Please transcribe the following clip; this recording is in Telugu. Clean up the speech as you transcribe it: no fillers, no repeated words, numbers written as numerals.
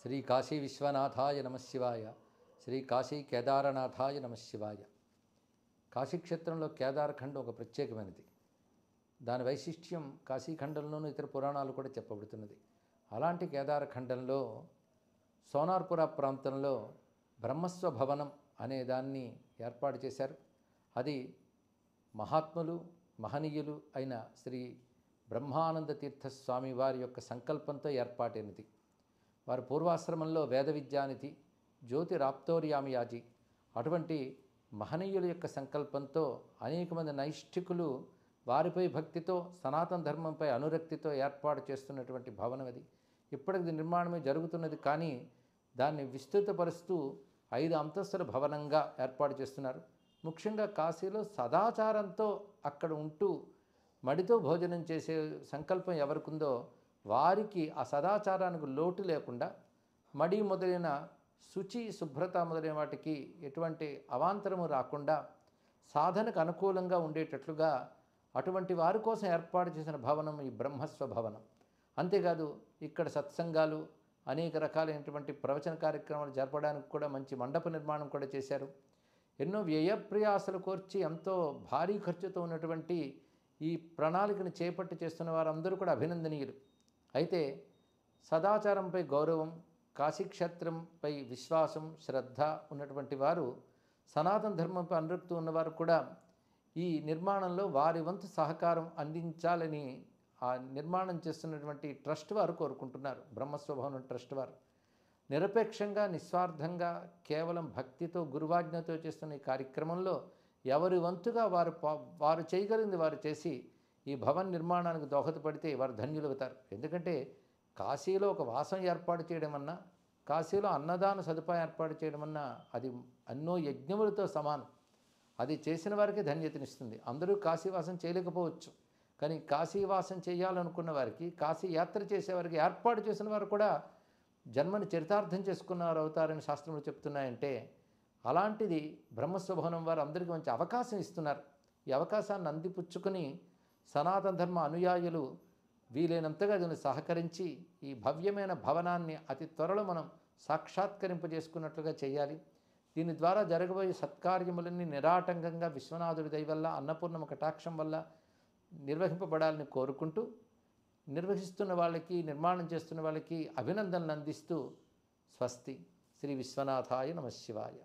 శ్రీ కాశీ విశ్వనాథాయ నమశివాయ. శ్రీ కాశీ కేదారనాథాయ నమశివాయ. కాశీక్షేత్రంలో కేదారఖండం ఒక ప్రత్యేకమైనది. దాని వైశిష్ట్యం కాశీఖండంలోనూ ఇతర పురాణాలు కూడా చెప్పబడుతున్నది. అలాంటి కేదారఖండంలో సోనార్పుర ప్రాంతంలో బ్రహ్మస్వ భవనం అనే దాన్ని ఏర్పాటు చేశారు. అది మహాత్ములు మహనీయులు అయిన శ్రీ బ్రహ్మానంద తీర్థ స్వామి వారి యొక్క సంకల్పంతో ఏర్పాటైనది. వారు పూర్వాశ్రమంలో వేద విద్యానిధి జ్యోతిరాప్తోర్యామియాజీ అటువంటి మహనీయుల యొక్క సంకల్పంతో అనేక మంది నైష్ఠికులు వారిపై భక్తితో సనాతన ధర్మంపై అనురక్తితో ఏర్పాటు చేస్తున్నటువంటి భవనం అది. ఇప్పటికి నిర్మాణమే జరుగుతున్నది, కానీ దాన్ని విస్తృతపరుస్తూ 5 అంతస్తుల భవనంగా ఏర్పాటు చేస్తున్నారు. ముఖ్యంగా కాశీలో సదాచారంతో అక్కడ ఉంటూ మడితో భోజనం చేసే సంకల్పం ఎవరికుందో వారికి ఆ సదాచారానికి లోటు లేకుండా మడి మొదలైన శుచి శుభ్రత మొదలైన వాటికి ఎటువంటి అవాంతరము రాకుండా సాధనకు అనుకూలంగా ఉండేటట్లుగా అటువంటి వారి కోసం ఏర్పాటు చేసిన భవనం ఈ బ్రహ్మస్వ భవనం. అంతేకాదు ఇక్కడ సత్సంగాలు అనేక రకాలైనటువంటి ప్రవచన కార్యక్రమాలు జరపడానికి కూడా మంచి మండప నిర్మాణం కూడా చేశారు. ఎన్నో వ్యయప్రయాసలు కోర్చి ఎంతో భారీ ఖర్చుతో ఉన్నటువంటి ఈ ప్రణాళికను చేపట్టి చేస్తున్న వారందరూ కూడా అభినందనీయులు. అయితే సదాచారంపై గౌరవం, కాశీక్షేత్రంపై విశ్వాసం శ్రద్ధ ఉన్నటువంటి వారు, సనాతన ధర్మంపై అనురక్తి ఉన్నవారు కూడా ఈ నిర్మాణంలో వారి వంతు సహకారం అందించాలని ఆ నిర్మాణం చేస్తున్నటువంటి ట్రస్ట్ వారు కోరుకుంటున్నారు. బ్రహ్మస్వభవనం ట్రస్ట్ వారు నిరపేక్షంగా నిస్వార్థంగా కేవలం భక్తితో గురువాజ్ఞతో చేస్తున్న ఈ కార్యక్రమంలో ఎవరి వంతుగా వారు చేయగలిగింది వారు చేసి ఈ భవన నిర్మాణానికి దోహదపడితే వారు ధన్యులవుతారు. ఎందుకంటే కాశీలో ఒక వాసం ఏర్పాటు చేయడం అన్నా, కాశీలో అన్నదాన సదుపాయం ఏర్పాటు చేయడం అన్నా అది ఎన్నో యజ్ఞములతో సమానం. అది చేసిన వారికి ధన్యతనిస్తుంది. అందరూ కాశీవాసం చేయలేకపోవచ్చు, కానీ కాశీవాసం చేయాలనుకున్న వారికి, కాశీ యాత్ర చేసేవారికి ఏర్పాటు చేసిన వారు కూడా జన్మని చరితార్థం చేసుకున్నవారు అవుతారని శాస్త్రములు చెప్తున్నాయంటే, అలాంటిది బ్రహ్మస్వభవనం వారు అందరికీ మంచి అవకాశం ఇస్తున్నారు. ఈ అవకాశాన్ని అందిపుచ్చుకొని సనాతన ధర్మ అనుయాయులు వీలైనంతగా దీన్ని సహకరించి ఈ భవ్యమైన భవనాన్ని అతి త్వరలో మనం సాక్షాత్కరింపజేసుకున్నట్లుగా చేయాలి. దీని ద్వారా జరగబోయే సత్కార్యములన్నీ నిరాటంకంగా విశ్వనాథుడి దయ వల్ల, అన్నపూర్ణమ కటాక్షం వల్ల నిర్వహింపబడాలని కోరుకుంటూ, నిర్వహిస్తున్న వాళ్ళకి, నిర్మాణం చేస్తున్న వాళ్ళకి అభినందనలు అందిస్తూ స్వస్తి. శ్రీ విశ్వనాథాయ నమః శివాయ.